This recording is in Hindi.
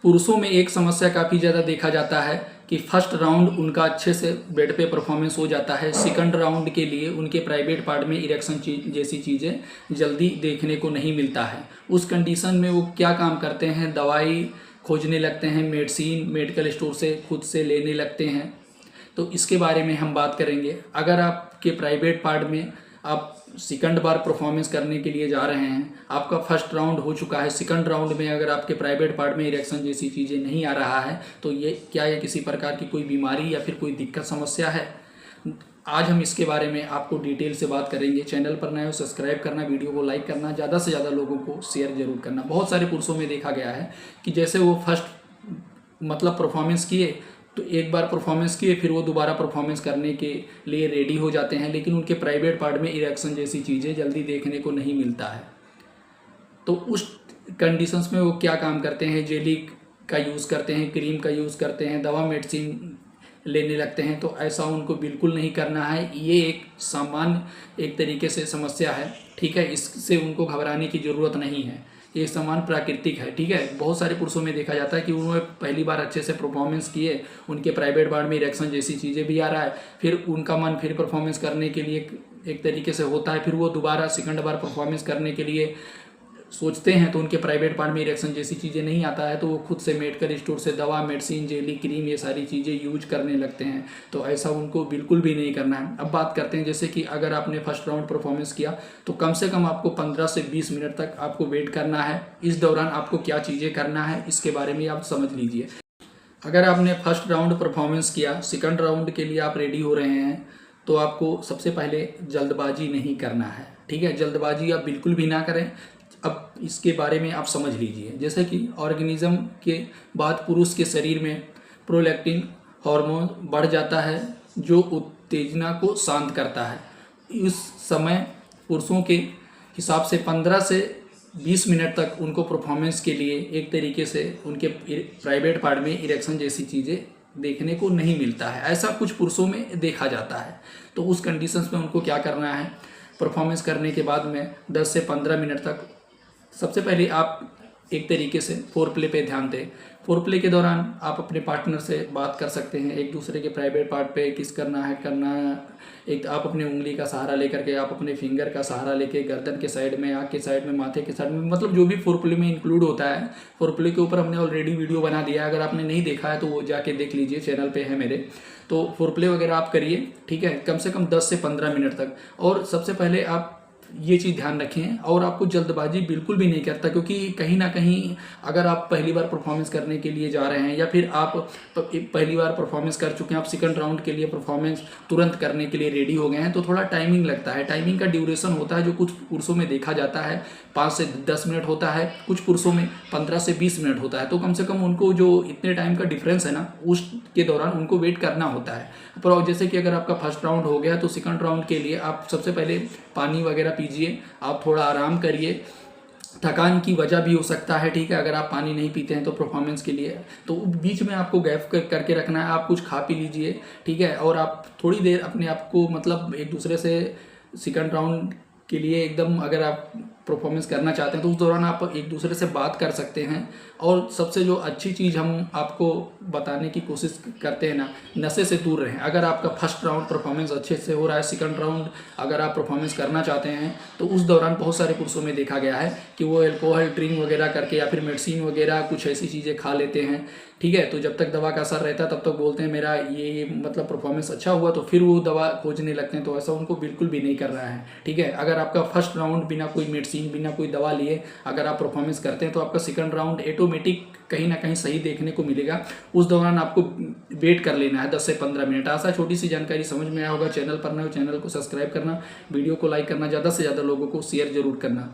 पुरुषों में एक समस्या काफ़ी ज़्यादा देखा जाता है कि फर्स्ट राउंड उनका अच्छे से बेड पे परफॉर्मेंस हो जाता है, सेकंड राउंड के लिए उनके प्राइवेट पार्ट में इरेक्शन जैसी चीज़ें जल्दी देखने को नहीं मिलता है। उस कंडीशन में वो क्या काम करते हैं, दवाई खोजने लगते हैं, मेडिसिन मेडिकल स्टोर से खुद से लेने लगते हैं। तो इसके बारे में हम बात करेंगे। अगर आपके प्राइवेट पार्ट में आप सेकंड बार परफॉर्मेंस करने के लिए जा रहे हैं, आपका फर्स्ट राउंड हो चुका है, सेकंड राउंड में अगर आपके प्राइवेट पार्ट में इरेक्शन जैसी चीज़ें नहीं आ रहा है तो ये किसी प्रकार की कोई बीमारी या फिर कोई दिक्कत समस्या है? आज हम इसके बारे में आपको डिटेल से बात करेंगे। चैनल पर नए हो सब्सक्राइब करना, वीडियो को लाइक करना, ज़्यादा से ज़्यादा लोगों को शेयर जरूर करना। बहुत सारे पुरुषों में देखा गया है कि जैसे वो फर्स्ट परफॉर्मेंस किए तो एक बार परफॉर्मेंस किए, फिर वो दोबारा परफॉर्मेंस करने के लिए रेडी हो जाते हैं, लेकिन उनके प्राइवेट पार्ट में इरेक्शन जैसी चीज़ें जल्दी देखने को नहीं मिलता है। तो उस कंडीशंस में वो क्या काम करते हैं, जेली का यूज़ करते हैं, क्रीम का यूज़ करते हैं, दवा मेडिसिन लेने लगते हैं। तो ऐसा उनको बिल्कुल नहीं करना है। ये एक सामान्य एक तरीके से समस्या है, ठीक है। इससे उनको घबराने की ज़रूरत नहीं है, ये सामान प्राकृतिक है, ठीक है। बहुत सारे पुरुषों में देखा जाता है कि उन्होंने पहली बार अच्छे से परफॉर्मेंस किए, उनके प्राइवेट पार्ट में इरेक्शन जैसी चीज़ें भी आ रहा है, फिर उनका मन फिर परफॉर्मेंस करने के लिए एक तरीके से होता है, फिर वो दोबारा सेकंड बार परफॉर्मेंस करने के लिए सोचते हैं तो उनके प्राइवेट पार्ट में इरेक्शन जैसी चीज़ें नहीं आता है, तो वो खुद से मेडिकल स्टोर से दवा मेडिसिन जेली क्रीम ये सारी चीज़ें यूज करने लगते हैं। तो ऐसा उनको बिल्कुल भी नहीं करना है। अब बात करते हैं, जैसे कि अगर आपने फर्स्ट राउंड परफॉर्मेंस किया तो कम से कम आपको 15 से 20 मिनट तक आपको वेट करना है। इस दौरान आपको क्या चीज़ें करना है इसके बारे में आप समझ लीजिए। अगर आपने फर्स्ट राउंड परफॉर्मेंस किया, सेकंड राउंड के लिए आप रेडी हो रहे हैं, तो आपको सबसे पहले जल्दबाजी नहीं करना है, ठीक है। जल्दबाजी आप बिल्कुल भी ना करें। अब इसके बारे में आप समझ लीजिए। जैसे कि ऑर्गेनिज्म के बाद पुरुष के शरीर में प्रोलैक्टिन हार्मोन बढ़ जाता है जो उत्तेजना को शांत करता है। इस समय पुरुषों के हिसाब से 15 से 20 मिनट तक उनको परफॉर्मेंस के लिए एक तरीके से उनके प्राइवेट पार्ट में इरेक्शन जैसी चीज़ें देखने को नहीं मिलता है। ऐसा कुछ पुरुषों में देखा जाता है। तो उस कंडीशंस में उनको क्या करना है, परफॉर्मेंस करने के बाद में 10 से 15 मिनट तक सबसे पहले आप एक तरीके से फोर प्ले पे ध्यान दें। फोर प्ले के दौरान आप अपने पार्टनर से बात कर सकते हैं, एक दूसरे के प्राइवेट पार्ट पे किस करना है एक आप अपनी उंगली का सहारा लेकर के, आप अपने फिंगर का सहारा लेके गर्दन के साइड में, आँख के साइड में, माथे के साइड में, मतलब जो भी फोर प्ले में इंक्लूड होता है। फोर प्ले के ऊपर हमने ऑलरेडी वीडियो बना दिया है, अगर आपने नहीं देखा है तो वो जाके देख लीजिए, चैनल पे है मेरे। तो फोर प्ले वगैरह आप करिए, ठीक है, कम से कम 10 से 15 मिनट तक। और सबसे पहले आप ये चीज़ ध्यान रखें, और आपको जल्दबाजी बिल्कुल भी नहीं करता, क्योंकि कहीं ना कहीं अगर आप पहली बार परफॉर्मेंस करने के लिए जा रहे हैं या फिर आप पहली बार परफॉर्मेंस कर चुके हैं, आप सेकंड राउंड के लिए परफॉर्मेंस तुरंत करने के लिए रेडी हो गए हैं, तो थोड़ा टाइमिंग लगता है। टाइमिंग का ड्यूरेशन होता है जो कुछ पुरुषों में देखा जाता है 5 से 10 मिनट होता है, कुछ पुरुषों में 15 से 20 मिनट होता है। तो कम से कम उनको जो इतने टाइम का डिफरेंस है ना, उसके दौरान उनको वेट करना होता है। पर जैसे कि अगर आपका फर्स्ट राउंड हो गया तो सेकंड राउंड के लिए आप सबसे पहले पानी वगैरह पीजिए, आप थोड़ा आराम करिए। थकान की वजह भी हो सकता है, ठीक है, अगर आप पानी नहीं पीते हैं तो परफॉर्मेंस के लिए, तो बीच में आपको गैप करके रखना है। आप कुछ खा पी लीजिए, ठीक है, और आप थोड़ी देर अपने आप को मतलब एक दूसरे से सेकंड राउंड के लिए एकदम अगर आप परफॉर्मेंस करना चाहते हैं तो उस दौरान आप एक दूसरे से बात कर सकते हैं। और सबसे जो अच्छी चीज़ हम आपको बताने की कोशिश करते हैं ना, नशे से दूर रहें। अगर आपका फर्स्ट राउंड परफॉर्मेंस अच्छे से हो रहा है, सेकंड राउंड अगर आप परफॉर्मेंस करना चाहते हैं तो उस दौरान बहुत सारे पुरुषों में देखा गया है कि वो अल्कोहल ड्रिंक वगैरह करके या फिर मेडिसिन वगैरह कुछ ऐसी चीज़ें खा लेते हैं, ठीक है। तो जब तक दवा का असर रहता है तब तक बोलते हैं मेरा ये मतलब परफॉर्मेंस अच्छा हुआ, तो फिर वो दवा खोजने लगते हैं। तो ऐसा उनको बिल्कुल भी नहीं करना है, ठीक है। अगर आपका फर्स्ट राउंड बिना कोई मेडिसिन बिना कोई दवा लिए अगर आप परफॉर्मेंस करते हैं तो आपका सेकंड राउंड ऑटोमेटिक कहीं ना कहीं सही देखने को मिलेगा। उस दौरान आपको वेट कर लेना है 10 से 15 मिनट। आशा छोटी सी जानकारी समझ में आया होगा। चैनल पर नए हो चैनल को सब्सक्राइब करना, वीडियो को लाइक करना, ज़्यादा से ज़्यादा लोगों को शेयर जरूर करना।